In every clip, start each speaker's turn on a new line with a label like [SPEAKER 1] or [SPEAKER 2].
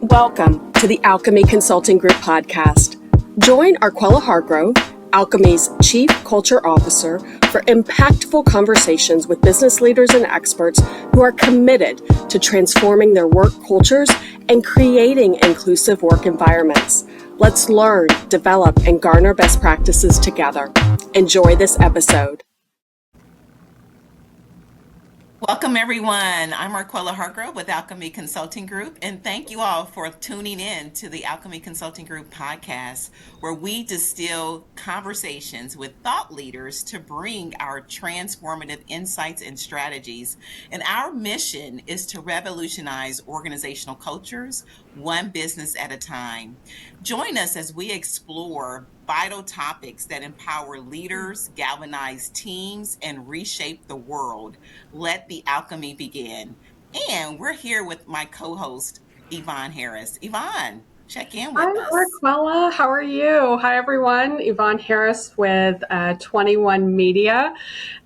[SPEAKER 1] Welcome to the Alchemy Consulting Group podcast. Join Arquella Hargrove, Alchemy's Chief Culture Officer, for impactful conversations with business leaders and experts who are committed to transforming their work cultures and creating inclusive work environments. Let's learn, develop, and garner best practices together. Enjoy this episode.
[SPEAKER 2] Welcome, everyone. I'm Arquella Hargrove with Alchemy Consulting Group, and thank you all for tuning in to the Alchemy Consulting Group podcast, where we distill conversations with thought leaders to bring our transformative insights and strategies. And our mission is to revolutionize organizational cultures, one business at a time. Join us as we explore vital topics that empower leaders, galvanize teams, and reshape the world. Let the alchemy begin. And we're here with my co-host, Yvonne Harris. Yvonne, check in with us.
[SPEAKER 3] Hi, Arquella. How are you? Hi, everyone. Yvonne Harris with 21 Media.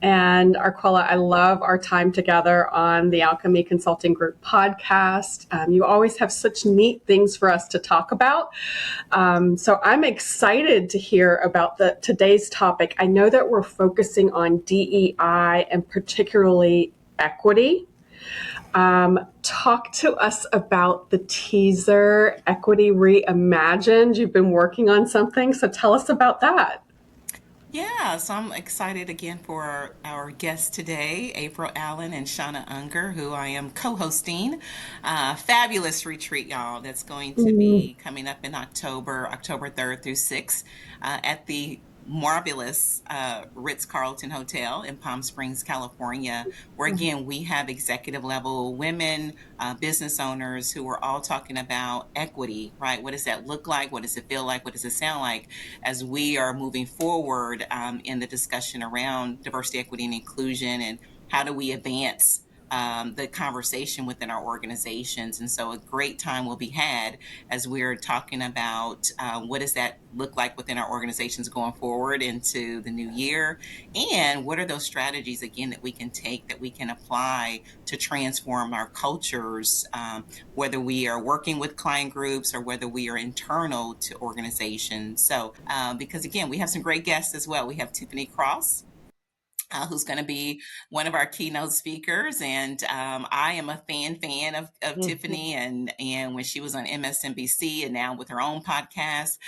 [SPEAKER 3] And Arquella, I love our time together on the Alchemy Consulting Group podcast. You always have such neat things for us to talk about. So I'm excited to hear about today's topic. I know that we're focusing on DEI and particularly equity. Talk to us about the teaser, Equity Reimagined. You've been working on something, so tell us about that.
[SPEAKER 2] Yeah, so I'm excited again for our guests today, April Allen and Shawna Unger, who I am co-hosting. Fabulous retreat, y'all, that's going to be coming up in October 3rd through 6th at the marvelous Ritz-Carlton Hotel in Palm Springs, California, where again we have executive level women, business owners who are all talking about equity, right? What does that look like? What does it feel like? What does it sound like as we are moving forward in the discussion around diversity, equity, and inclusion, and how do we advance the conversation within our organizations? And so a great time will be had as we're talking about what does that look like within our organizations going forward into the new year, and what are those strategies again that we can take, that we can apply to transform our cultures, whether we are working with client groups or whether we are internal to organizations. So because again, we have some great guests as well. We have Tiffany Cross, who's going to be one of our keynote speakers. And I am a fan of Tiffany, and when she was on MSNBC and now with her own podcast,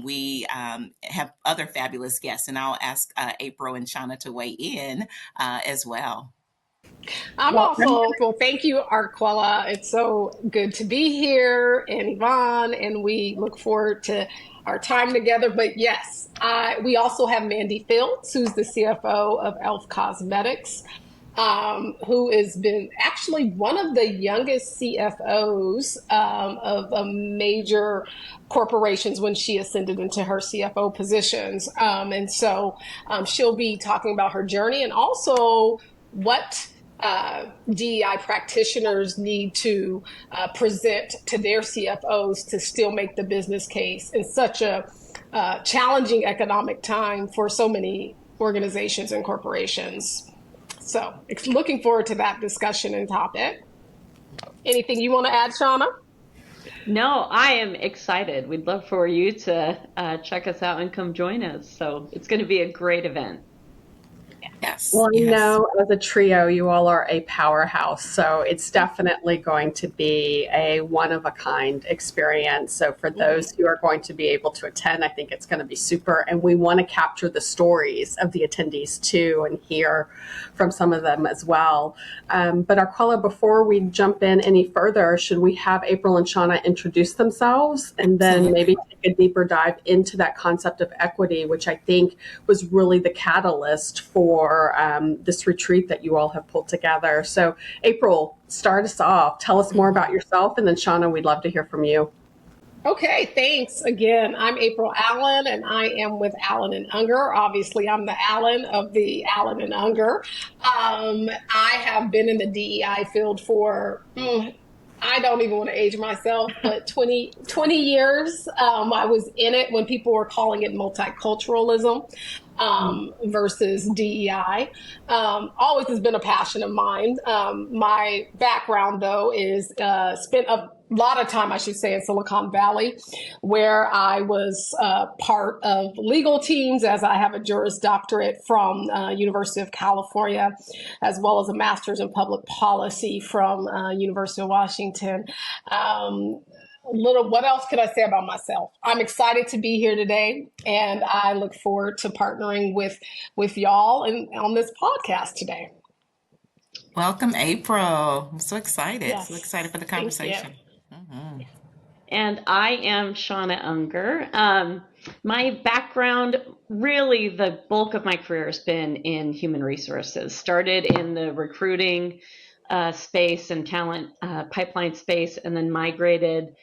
[SPEAKER 2] we have other fabulous guests. And I'll ask April and Shawna to weigh in as well.
[SPEAKER 4] Well, thank you, Arquella. It's so good to be here, and Yvonne, and we look forward to our time together. But yes, we also have Mandy Fields, who's the CFO of Elf Cosmetics, who has been actually one of the youngest CFOs of major corporations when she ascended into her CFO positions. And so she'll be talking about her journey and also what DEI practitioners need to present to their CFOs to still make the business case in such a challenging economic time for so many organizations and corporations. So looking forward to that discussion and topic. Anything you want to add, Shawna?
[SPEAKER 5] No, I am excited. We'd love for you to check us out and come join us. So it's going to be a great event.
[SPEAKER 2] Yes.
[SPEAKER 3] Well,
[SPEAKER 2] yes.
[SPEAKER 3] I know as a trio, you all are a powerhouse. So it's definitely going to be a one-of-a-kind experience. So for those who are going to be able to attend, I think it's going to be super. And we want to capture the stories of the attendees too and hear from some of them as well. But Arquella, before we jump in any further, should we have April and Shawna introduce themselves and then maybe take a deeper dive into that concept of equity, which I think was really the catalyst for this retreat that you all have pulled together. So April, start us off. Tell us more about yourself, and then Shawna, we'd love to hear from you.
[SPEAKER 4] Okay, thanks again. I'm April Allen, and I am with Allen and Unger. Obviously, I'm the Allen of the Allen and Unger. I have been in the DEI field for I don't even want to age myself, but 20 years. I was in it when people were calling it multiculturalism. versus DEI. Always has been a passion of mine. My background, though, is spent a lot of time, I should say, in Silicon Valley, where I was part of legal teams, as I have a Juris Doctorate from University of California, as well as a master's in public policy from University of Washington. What else could I say about myself? I'm excited to be here today, and I look forward to partnering with y'all and on this podcast today.
[SPEAKER 2] Welcome, April. I'm so excited.
[SPEAKER 4] Yes.
[SPEAKER 2] So excited for the
[SPEAKER 4] Thank you.
[SPEAKER 2] conversation. Mhm.
[SPEAKER 5] And I am Shawna Unger. My background, really the bulk of my career has been in human resources. Started in the recruiting space and talent pipeline space, and then migrated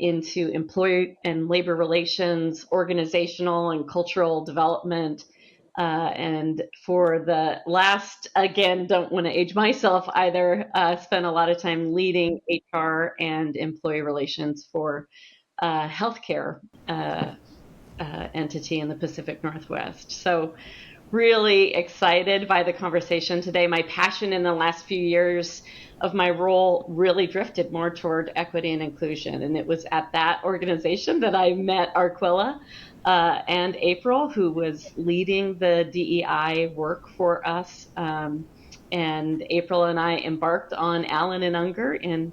[SPEAKER 5] into employee and labor relations, organizational and cultural development. And for the last, again, don't want to age myself either, spent a lot of time leading HR and employee relations for healthcare entity in the Pacific Northwest. So really excited by the conversation today. My passion in the last few years of my role really drifted more toward equity and inclusion. And it was at that organization that I met Arquella and April, who was leading the DEI work for us. And April and I embarked on Allen and Unger in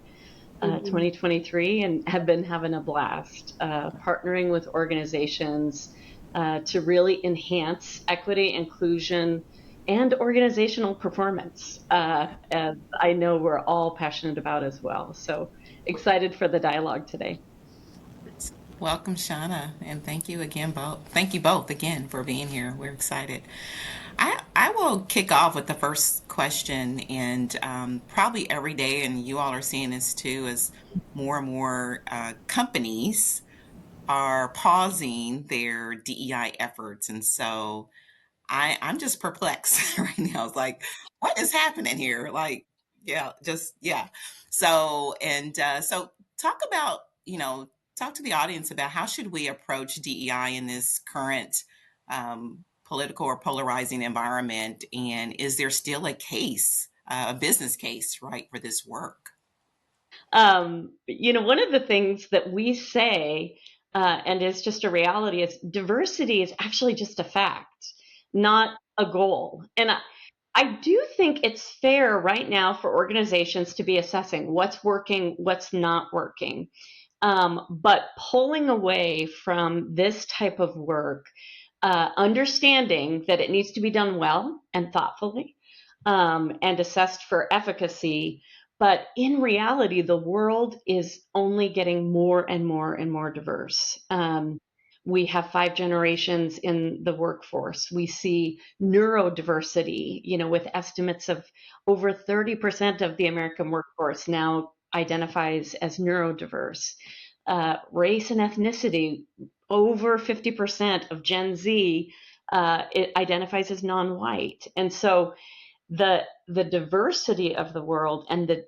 [SPEAKER 5] 2023 and have been having a blast partnering with organizations to really enhance equity, inclusion, and organizational performance, as I know we're all passionate about as well. So excited for the dialogue today.
[SPEAKER 2] Welcome, Shawna, and thank you again both. Thank you both again for being here. We're excited. I will kick off with the first question, and probably every day, and you all are seeing this too, as more and more companies are pausing their DEI efforts, and so I'm just perplexed right now. It's like, what is happening here? Like, yeah, just yeah. So talk about, talk to the audience about how should we approach DEI in this current political or polarizing environment, and is there still a case, a business case, right, for this work?
[SPEAKER 5] One of the things that we say, and is just a reality, is diversity is actually just a fact, not a goal. And I do think it's fair right now for organizations to be assessing what's working, what's not working. But pulling away from this type of work, understanding that it needs to be done well and thoughtfully, and assessed for efficacy. But in reality, the world is only getting more and more and more diverse. We have 5 generations in the workforce. We see neurodiversity, with estimates of over 30% of the American workforce now identifies as neurodiverse. Race and ethnicity, over 50% of Gen Z it identifies as non-white. And so the diversity of the world and the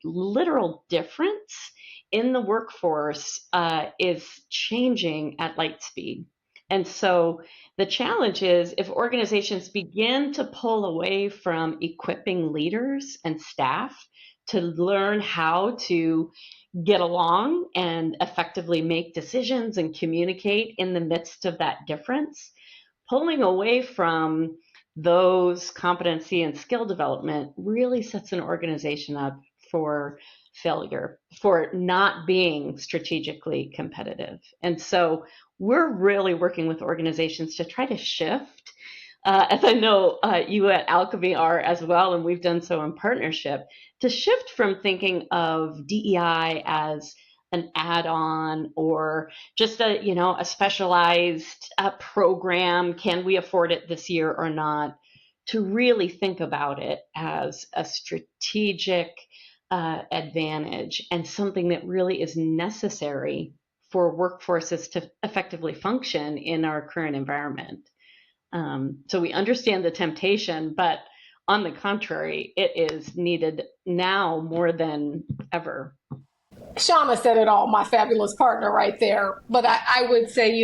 [SPEAKER 5] literal difference in the workforce is changing at light speed. And so the challenge is, if organizations begin to pull away from equipping leaders and staff to learn how to get along and effectively make decisions and communicate in the midst of that difference, pulling away from those competency and skill development really sets an organization up for failure, for not being strategically competitive. And so we're really working with organizations to try to shift, as I know you at Alchemy are as well, and we've done so in partnership, to shift from thinking of DEI as an add-on or just a specialized program. Can we afford it this year or not? To really think about it as a strategic advantage and something that really is necessary for workforces to effectively function in our current environment. So we understand the temptation, but on the contrary, it is needed now more than ever.
[SPEAKER 4] Shawna said it all, my fabulous partner right there. But I would say,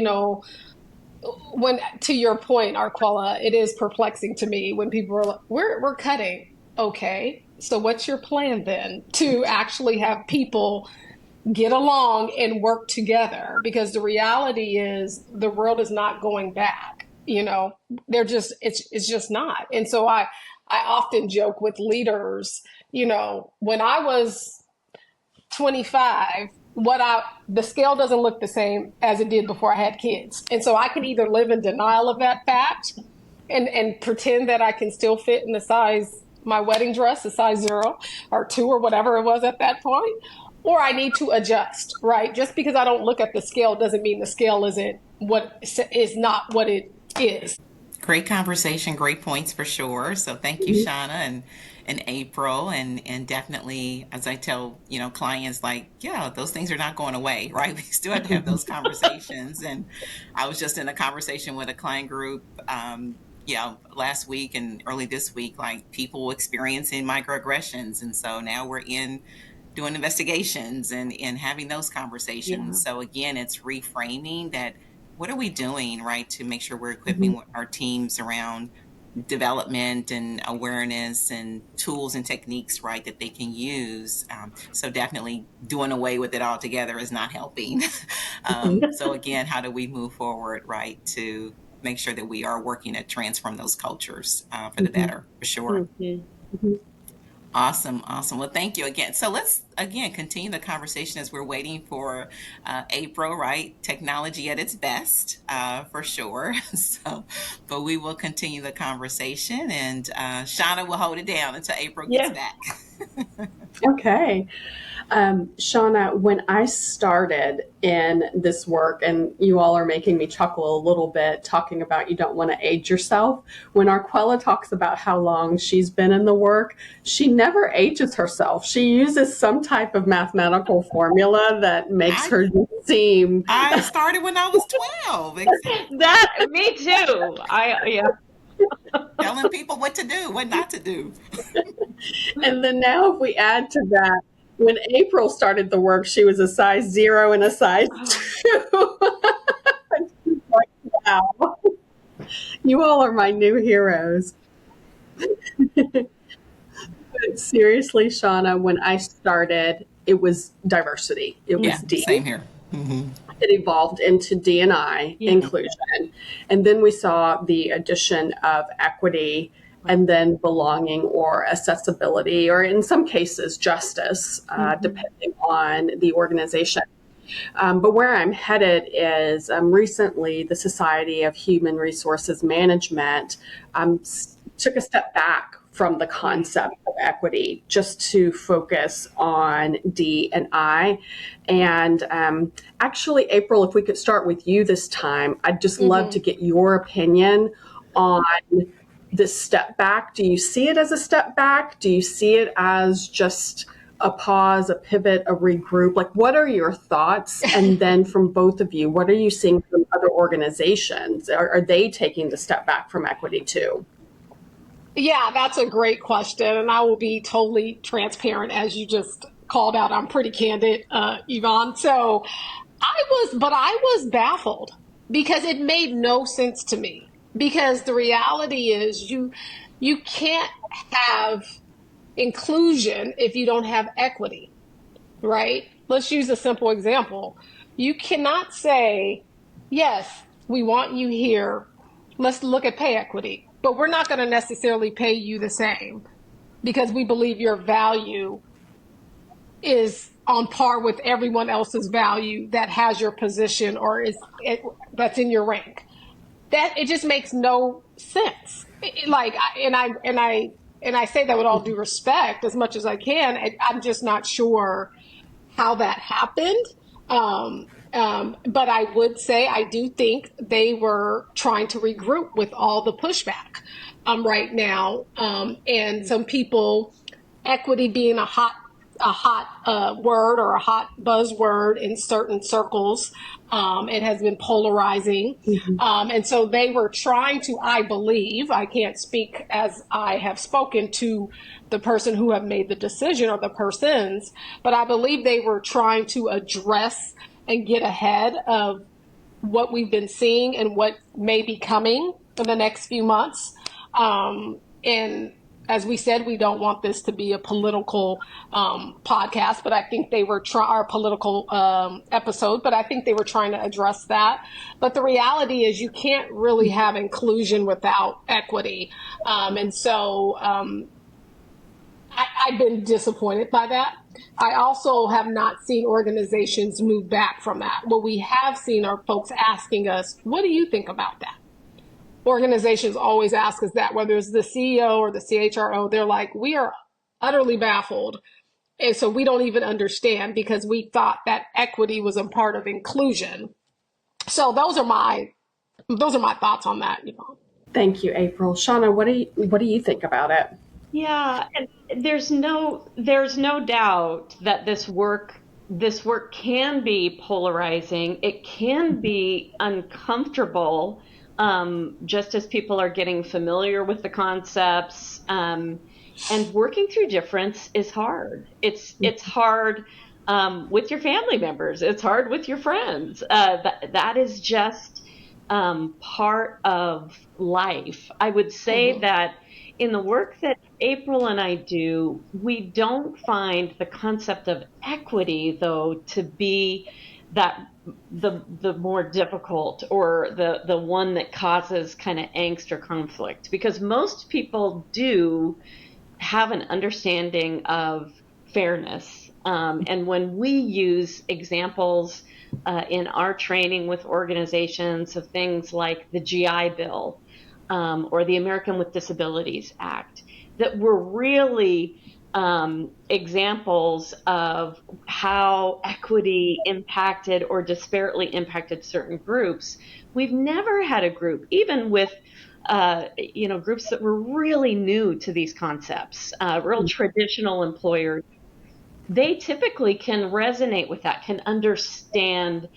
[SPEAKER 4] when, to your point, Arquella, it is perplexing to me when people are like, we're cutting. Okay, so what's your plan then to actually have people get along and work together? Because the reality is the world is not going back. They're just, it's just not. And so I often joke with leaders, when I was 25, the scale doesn't look the same as it did before I had kids. And so I can either live in denial of that fact and pretend that I can still fit in my wedding dress, a size 0 or 2 or whatever it was at that point, or I need to adjust, right? Just because I don't look at the scale doesn't mean the scale is not what it is.
[SPEAKER 2] Great conversation, great points for sure. So thank you, Shawna and April, and definitely, as I tell clients, like, yeah, those things are not going away, right? We still have to have those conversations. And I was just in a conversation with a client group, last week and early this week, like people experiencing microaggressions, and so now we're doing investigations and having those conversations. So again, it's reframing that. What are we doing, right, to make sure we're equipping our teams around development and awareness and tools and techniques, right, that they can use. So definitely doing away with it altogether is not helping. So again, how do we move forward, right, to make sure that we are working to transform those cultures for the better, for sure. Awesome. Well, thank you again. So let's, again, continue the conversation as we're waiting for April, right? Technology at its best, for sure. But we will continue the conversation, and Shawna will hold it down until April gets back.
[SPEAKER 3] Okay. Shawna, when I started in this work, and you all are making me chuckle a little bit talking about you don't want to age yourself. When Arquella talks about how long she's been in the work, she never ages herself. She uses some type of mathematical formula that makes her seem.
[SPEAKER 2] I started when I was 12.
[SPEAKER 5] Me too.
[SPEAKER 2] Telling people what to do, what not to do.
[SPEAKER 3] And then now if we add to that, when April started the work, she was a size 0 and a size 2. Like, wow. You all are my new heroes. But seriously, Shawna, when I started, it was diversity. It was D.
[SPEAKER 2] Same here.
[SPEAKER 3] It evolved into D&I, inclusion. And then we saw the addition of equity, and then belonging or accessibility, or in some cases, justice, depending on the organization. But where I'm headed is recently the Society of Human Resources Management took a step back from the concept of equity just to focus on D and I. And actually, April, if we could start with you this time, I'd just love to get your opinion on this step back. Do you see it as a step back? Do you see it as just a pause, a pivot, a regroup? Like, what are your thoughts? And then from both of you, what are you seeing from other organizations? Are they taking the step back from equity too?
[SPEAKER 4] Yeah, that's a great question. And I will be totally transparent, as you just called out. I'm pretty candid, Yvonne. So I was baffled because it made no sense to me. Because the reality is you can't have inclusion if you don't have equity, right? Let's use a simple example. You cannot say, yes, we want you here. Let's look at pay equity, but we're not going to necessarily pay you the same because we believe your value is on par with everyone else's value that has your position or that's in your rank. That it just makes no sense. And I say that with all due respect, as much as I can. I'm just not sure how that happened. But I would say I do think they were trying to regroup with all the pushback right now, and some people, equity being a hot word or a hot buzzword in certain circles. It has been polarizing. And so they were trying to, I believe, I can't speak as I have spoken to the person who have made the decision or the persons, but I believe they were trying to address and get ahead of what we've been seeing and what may be coming in the next few months. And as we said, we don't want this to be a political podcast, but I think they were our political episode, but I think they were trying to address that. But the reality is you can't really have inclusion without equity. And so I've been disappointed by that. I also have not seen organizations move back from that. What we have seen are folks asking us, what do you think about that? Organizations always ask us that, whether it's the CEO or the CHRO, they're like, we are utterly baffled. And so we don't even understand because we thought that equity was a part of inclusion. So those are my thoughts on that, Yvonne.
[SPEAKER 3] Thank you, April. Shawna, what do you think about it?
[SPEAKER 5] Yeah, and there's no doubt that this work can be polarizing. It can be uncomfortable, just as people are getting familiar with the concepts. And working through difference is hard. It's hard with your family members. It's hard with your friends. That is just part of life. I would say that in the work that April and I do, we don't find the concept of equity, though, to be that the more difficult or the one that causes kind of angst or conflict, because most people do have an understanding of fairness. And when we use examples in our training with organizations of things like the GI Bill, or the American with Disabilities Act, that were really examples of how equity impacted or disparately impacted certain groups. We've never had a group, even with groups that were really new to these concepts, real traditional employers. They typically can resonate with that, can understand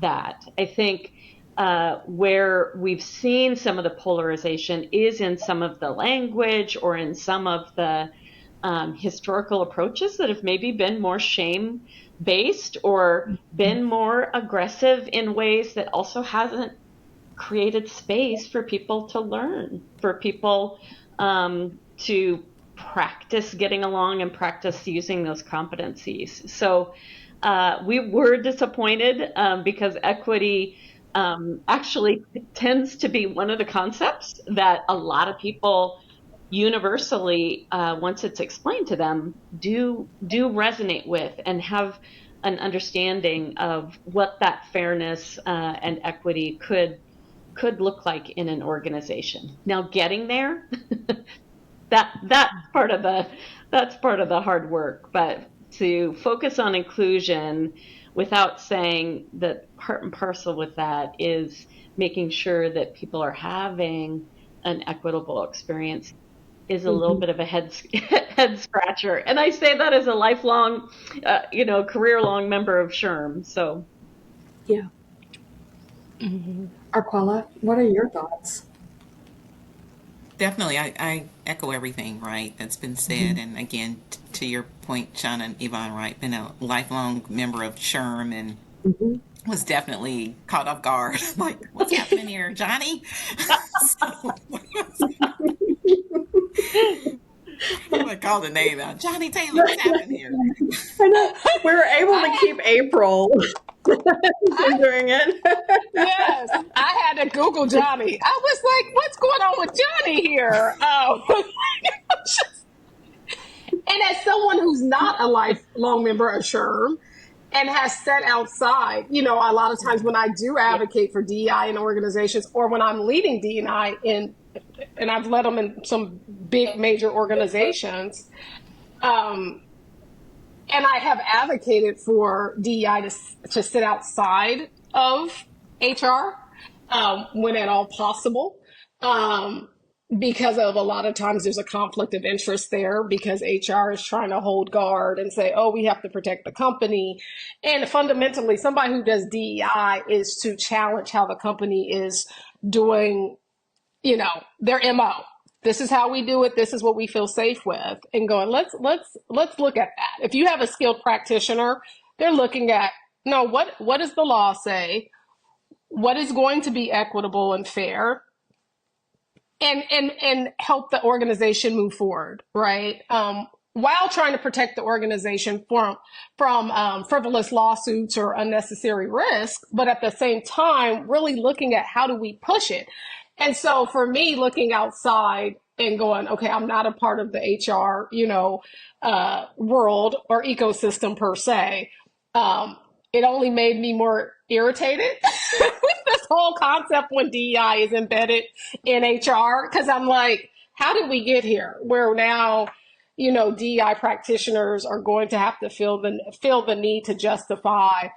[SPEAKER 5] that. I think where we've seen some of the polarization is in some of the language or in some of the historical approaches that have maybe been more shame-based or been more aggressive in ways that also hasn't created space for people to learn, for people to practice getting along and practice using those competencies. So we were disappointed because equity actually tends to be one of the concepts that a lot of people universally, once it's explained to them, do resonate with and have an understanding of what that fairness and equity could look like in an organization. Now, getting there, that's part of the hard work. But to focus on inclusion without saying that part and parcel with that is making sure that people are having an equitable experience is a little bit of a head scratcher. And I say that as a lifelong, career-long member of SHRM. So,
[SPEAKER 3] yeah. Arquella, what are your thoughts?
[SPEAKER 2] Definitely, I echo everything, right, that's been said. And again, to your point, Shawna and Yvonne, right, been a lifelong member of SHRM and was definitely caught off guard. Like, what's happening here, Johnny? I'm gonna call the name out. Johnny Taylor, what's happening here?
[SPEAKER 3] I know. We were able to keep April doing it.
[SPEAKER 4] Yes, I had to Google Johnny. I was like, what's going on with Johnny here? And as someone who's not a lifelong member of SHRM and has sat outside, a lot of times when I do advocate for DEI in organizations or when I'm leading DEI and I've led them in some big major organizations, and I have advocated for DEI to sit outside of HR when at all possible, because of a lot of times there's a conflict of interest there because HR is trying to hold guard and say, oh, we have to protect the company. And fundamentally, somebody who does DEI is to challenge how the company is doing, their MO. This is how we do it. This is what we feel safe with. And going, let's look at that. If you have a skilled practitioner, they're looking at, no, what does the law say? what is going to be equitable and fair, and help the organization move forward, right? While trying to protect the organization from frivolous lawsuits or unnecessary risk, but at the same time, really looking at how do we push it. And so for me, looking outside and going, okay, I'm not a part of the HR, world or ecosystem per se. It only made me more irritated with this whole concept when DEI is embedded in HR, because I'm like, how did we get here? Where now, DEI practitioners are going to have to feel the need to justify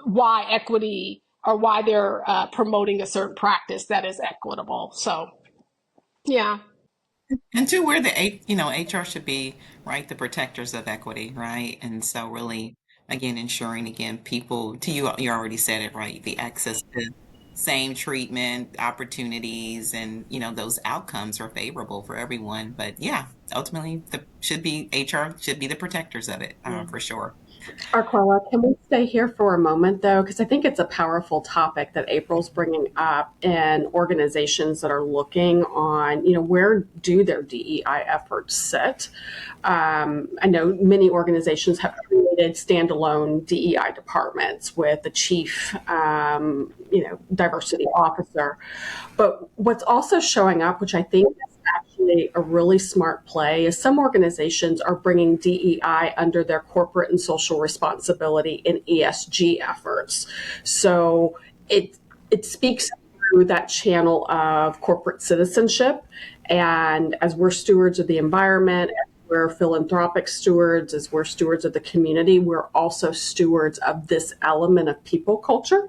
[SPEAKER 4] why equity, or why they're promoting a certain practice that is equitable. So, yeah.
[SPEAKER 2] And to where HR should be, right, the protectors of equity, right? And so really, again, ensuring, again, people, you already said it, right, the access to same treatment, opportunities, and, those outcomes are favorable for everyone. But yeah, ultimately, HR should be the protectors of it, for sure.
[SPEAKER 3] Arquella, can we stay here for a moment, though? Because I think it's a powerful topic that April's bringing up in organizations that are looking on, where do their DEI efforts sit? I know many organizations have created standalone DEI departments with the chief, diversity officer. But what's also showing up, which I think is actually a really smart play, is some organizations are bringing DEI under their corporate and social responsibility in ESG efforts. So it speaks through that channel of corporate citizenship. And as we're stewards of the environment, as we're philanthropic stewards, as we're stewards of the community, we're also stewards of this element of people culture.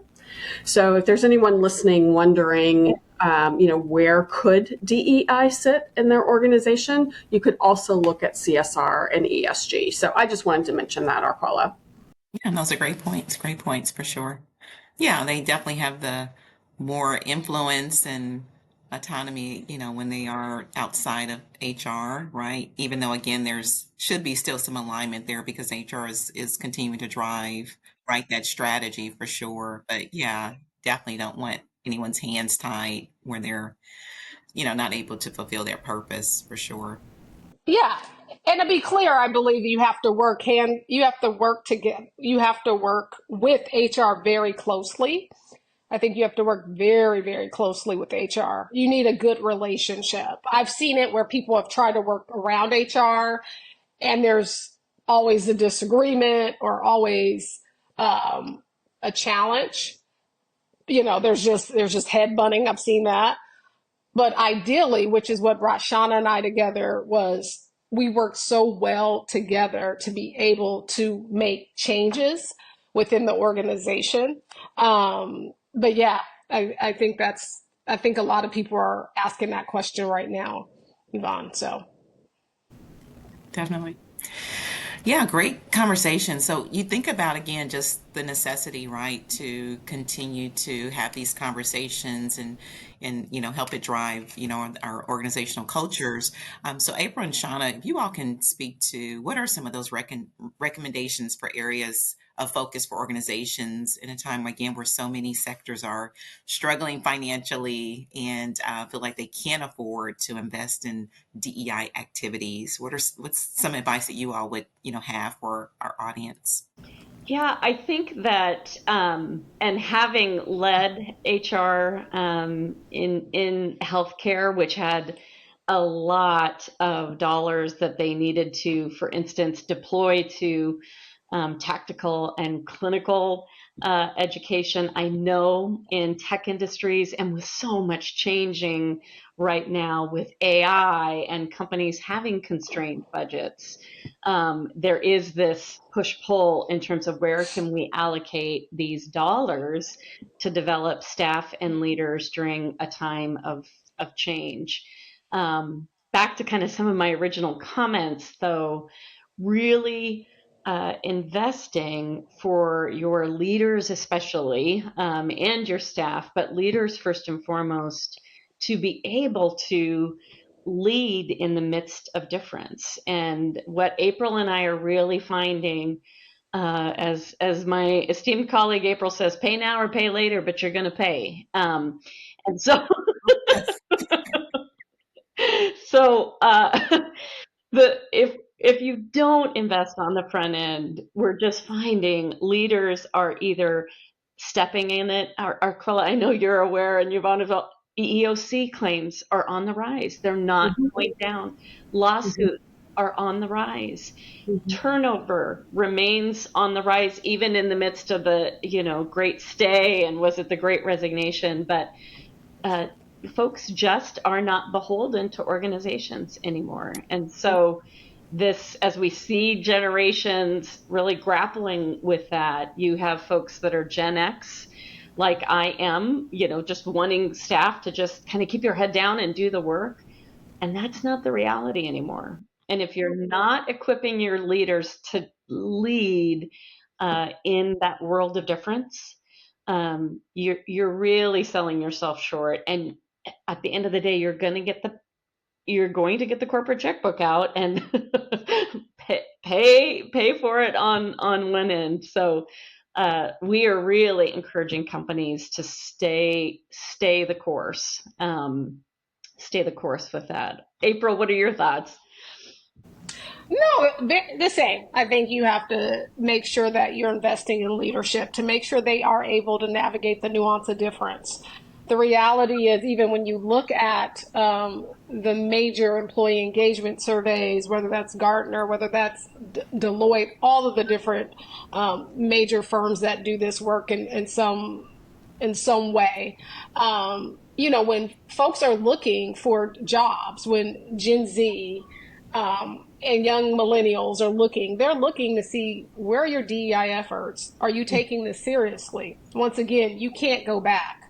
[SPEAKER 3] So if there's anyone listening wondering, where could DEI sit in their organization, you could also look at CSR and ESG. So I just wanted to mention that, Arquella.
[SPEAKER 2] Yeah, and those are great points for sure. Yeah, they definitely have the more influence and autonomy, when they are outside of HR, right? Even though, again, there's should be still some alignment there because HR is continuing to drive, right, that strategy for sure. But yeah, definitely don't want anyone's hands tied where they're, not able to fulfill their purpose for sure.
[SPEAKER 4] Yeah. And to be clear, I believe you have to work with HR very closely. I think you have to work very, very closely with HR. You need a good relationship. I've seen it where people have tried to work around HR and there's always a disagreement or always a challenge. There's just head butting. I've seen that. But ideally, which is what brought Shawna and I together, was we worked so well together to be able to make changes within the organization. But yeah, I think a lot of people are asking that question right now, Yvonne. So
[SPEAKER 2] Definitely. Yeah, great conversation. So you think about, again, just the necessity, right, to continue to have these conversations and help it drive, our organizational cultures. So April and Shawna, if you all can speak to what are some of those recommendations for areas of focus for organizations in a time, again, where so many sectors are struggling financially and feel like they can't afford to invest in DEI activities. What's some advice that you all would have for our audience?
[SPEAKER 5] Yeah, I think that, and having led HR in healthcare, which had a lot of dollars that they needed to, for instance, deploy to tactical and clinical education. I know in tech industries, and with so much changing right now with AI and companies having constrained budgets, there is this push-pull in terms of where can we allocate these dollars to develop staff and leaders during a time of change. Back to kind of some of my original comments, though, really investing for your leaders especially, and your staff, but leaders first and foremost, to be able to lead in the midst of difference. And what April and I are really finding As my esteemed colleague April says, pay now or pay later, but you're going to pay. And so,
[SPEAKER 2] Yes.
[SPEAKER 5] so if you don't invest on the front end, we're just finding leaders are either stepping in it. Arquella, I know you're aware, and you've on about EEOC claims are on the rise. They're not going down. Lawsuits are on the rise. Turnover remains on the rise, even in the midst of the great stay and was it the great resignation. But folks just are not beholden to organizations anymore. And so this, as we see generations really grappling with that, you have folks that are Gen X, like I am, just wanting staff to just kind of keep your head down and do the work. And that's not the reality anymore. And if you're not equipping your leaders to lead in that world of difference, you're really selling yourself short. And at the end of the day, you're going to get the corporate checkbook out and pay for it on one end. So we are really encouraging companies to stay the course. Stay the course with that. April, what are your thoughts?
[SPEAKER 4] No, the same. I think you have to make sure that you're investing in leadership to make sure they are able to navigate the nuance of difference. The reality is, even when you look at the major employee engagement surveys, whether that's Gartner, whether that's Deloitte, all of the different major firms that do this work in some way, when folks are looking for jobs, when Gen Z and young millennials are looking, they're looking to see, where are your DEI efforts? Are you taking this seriously? Once again, you can't go back.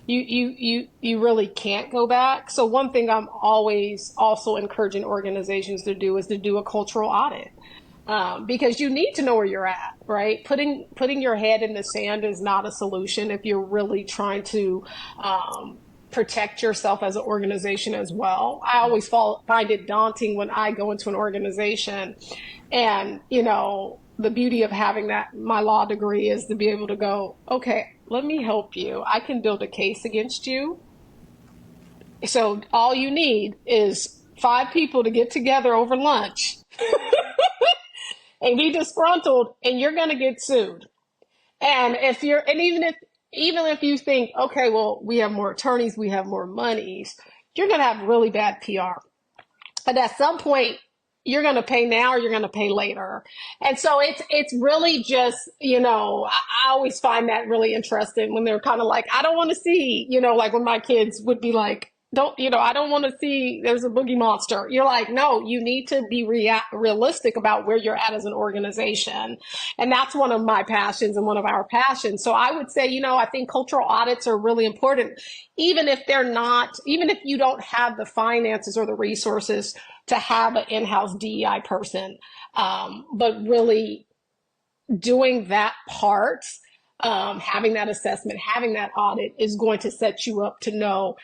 [SPEAKER 4] You really can't go back. So one thing I'm always also encouraging organizations to do is to do a cultural audit. Because you need to know where you're at, right? Putting your head in the sand is not a solution if you're really trying to protect yourself as an organization as well. I always find it daunting when I go into an organization, and the beauty of having my law degree is to be able to go, okay, let me help you. I can build a case against you. So all you need is 5 people to get together over lunch and be disgruntled, and you're going to get sued. And even if you think, okay, well, we have more attorneys, we have more monies, you're going to have really bad PR. But at some point, you're going to pay now or you're going to pay later. And so it's really just, I always find that really interesting when they're kind of like, I don't want to see, like when my kids would be like, I don't want to see there's a boogie monster. You're like, no, you need to be realistic about where you're at as an organization. And that's one of my passions and one of our passions. So I would say, I think cultural audits are really important, even if you don't have the finances or the resources to have an in-house DEI person. But really doing that part, having that assessment, having that audit is going to set you up to know,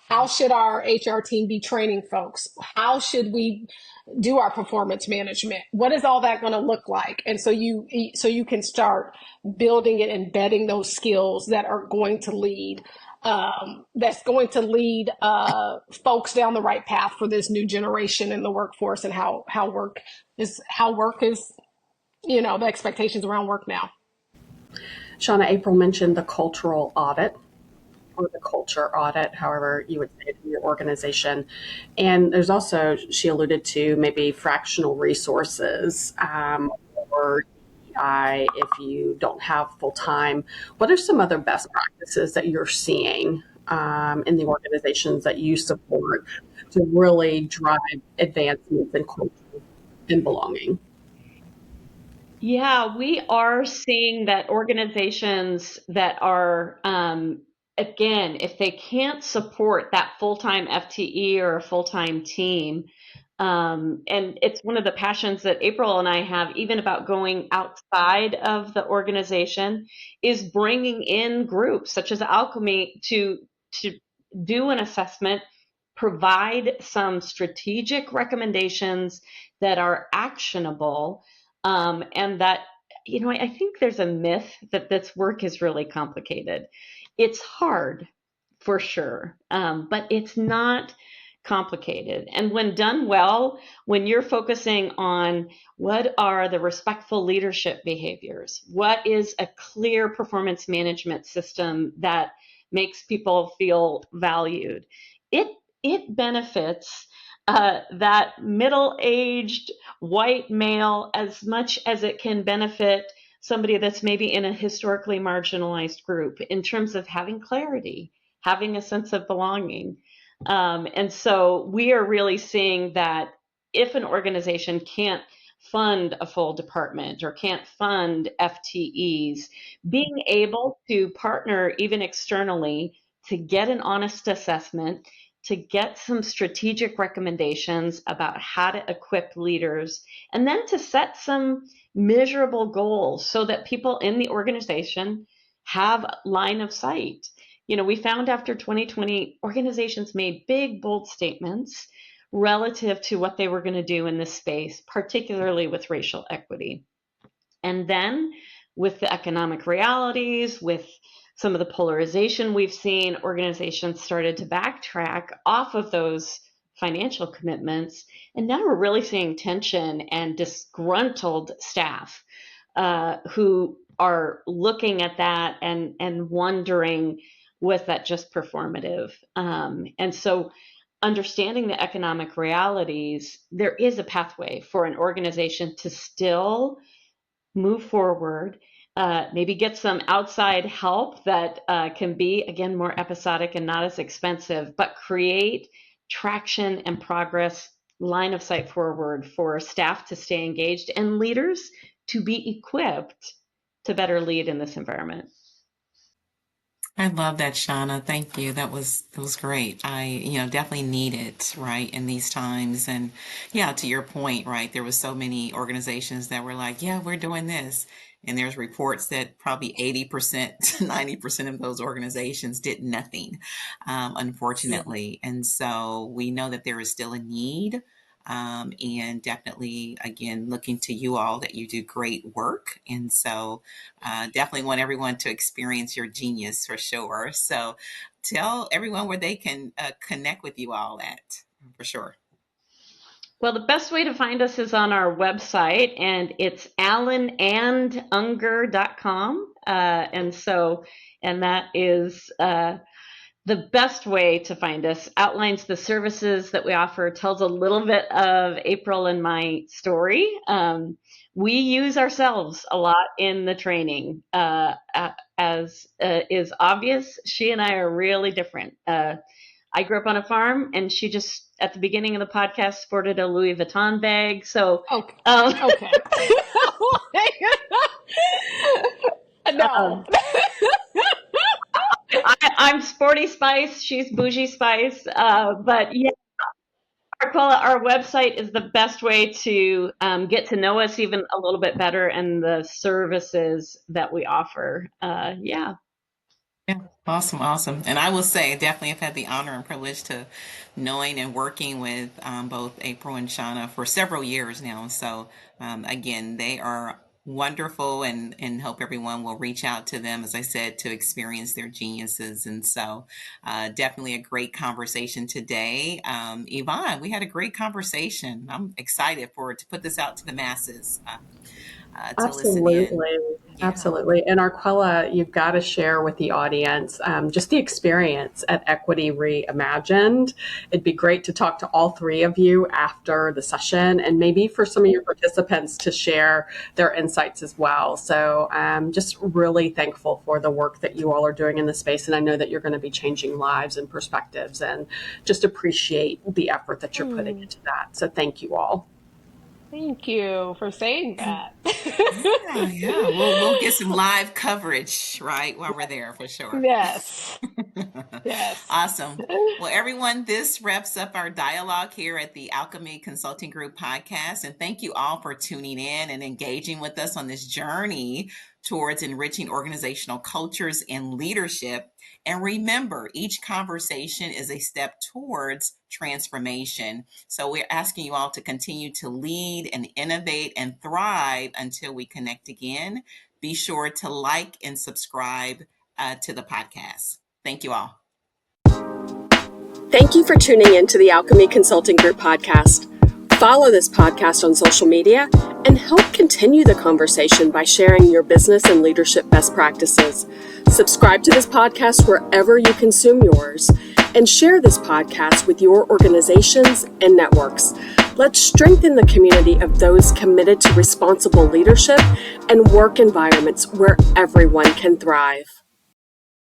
[SPEAKER 4] how should our HR team be training folks? How should we do our performance management? What is all that going to look like? And so you can start building and embedding those skills that are going to lead folks down the right path for this new generation in the workforce, and how work is the expectations around work now.
[SPEAKER 3] Shawna, April mentioned the cultural audit, or the culture audit, however you would say it in your organization. And there's also, she alluded to maybe fractional resources, or DEI if you don't have full time. What are some other best practices that you're seeing in the organizations that you support to really drive advancements in culture and belonging?
[SPEAKER 5] Yeah, we are seeing that organizations that are, again, if they can't support that full-time FTE or a full-time team, and it's one of the passions that April and I have, even about going outside of the organization, is bringing in groups such as Alchemy to do an assessment, provide some strategic recommendations that are actionable, and that I think there's a myth that this work is really complicated. It's hard for sure, but it's not complicated. And when done well, when you're focusing on what are the respectful leadership behaviors, what is a clear performance management system that makes people feel valued, it benefits that middle-aged white male as much as it can benefit somebody that's maybe in a historically marginalized group in terms of having clarity, having a sense of belonging. And so we are really seeing that if an organization can't fund a full department or can't fund FTEs, being able to partner even externally to get an honest assessment, to get some strategic recommendations about how to equip leaders, and then to set some measurable goals so that people in the organization have line of sight. We found after 2020, organizations made big, bold statements relative to what they were going to do in this space, particularly with racial equity. And then with the economic realities, with some of the polarization we've seen, organizations started to backtrack off of those financial commitments. And now we're really seeing tension and disgruntled staff who are looking at that and wondering, was that just performative? And so understanding the economic realities, there is a pathway for an organization to still move forward, maybe get some outside help that can be, again, more episodic and not as expensive, but create traction and progress, line of sight forward for staff to stay engaged and leaders to be equipped to better lead in this environment.
[SPEAKER 2] I love that, Shawna. Thank you. That was great. I, definitely need it, right, in these times. And yeah, to your point, right, there was so many organizations that were like, yeah, we're doing this. And there's reports that probably 80% to 90% of those organizations did nothing, unfortunately. And so we know that there is still a need. And definitely, again, looking to you all that you do great work. And so definitely want everyone to experience your genius for sure. So tell everyone where they can connect with you all at, for sure.
[SPEAKER 5] Well, the best way to find us is on our website, and it's allenunger.com. And that is the best way to find us, outlines the services that we offer, tells a little bit of April and my story. We use ourselves a lot in the training. As is obvious, she and I are really different. I grew up on a farm, and she just, at the beginning of the podcast, sported a Louis Vuitton bag. So,
[SPEAKER 4] okay. Okay. No.
[SPEAKER 5] I'm sporty spice. She's bougie spice. But yeah, Arquella, our website is the best way to get to know us even a little bit better and the services that we offer. Yeah.
[SPEAKER 2] Yeah, awesome. And I will say, I definitely have had the honor and privilege to knowing and working with both April and Shawna for several years now. So again, they are wonderful and hope everyone will reach out to them, as I said, to experience their geniuses. And so definitely a great conversation today. Yvonne, we had a great conversation. I'm excited to put this out to the masses. To listen in. Yeah.
[SPEAKER 3] Absolutely. And Arquella, you've got to share with the audience just the experience at Equity Reimagined. It'd be great to talk to all three of you after the session, and maybe for some of your participants to share their insights as well. So I'm just really thankful for the work that you all are doing in the space. And I know that you're going to be changing lives and perspectives, and just appreciate the effort that you're putting into that. So thank you all.
[SPEAKER 4] Thank you for saying that.
[SPEAKER 2] Yeah. We'll get some live coverage, right, while we're there, for sure.
[SPEAKER 4] Yes. Yes.
[SPEAKER 2] Awesome. Well, everyone, this wraps up our dialogue here at the Alchemy Consulting Group podcast. And thank you all for tuning in and engaging with us on this journey towards enriching organizational cultures and leadership. And remember, each conversation is a step towards transformation. So we're asking you all to continue to lead and innovate and thrive until we connect connect again. Be sure to like and subscribe to the podcast. Thank you all.
[SPEAKER 1] Thank you for tuning in to the Alchemy Consulting Group podcast. Follow this podcast on social media and help continue the conversation by sharing your business and leadership best practices. Subscribe to this podcast wherever you consume yours and share this podcast with your organizations and networks. Let's strengthen the community of those committed to responsible leadership and work environments where everyone can thrive.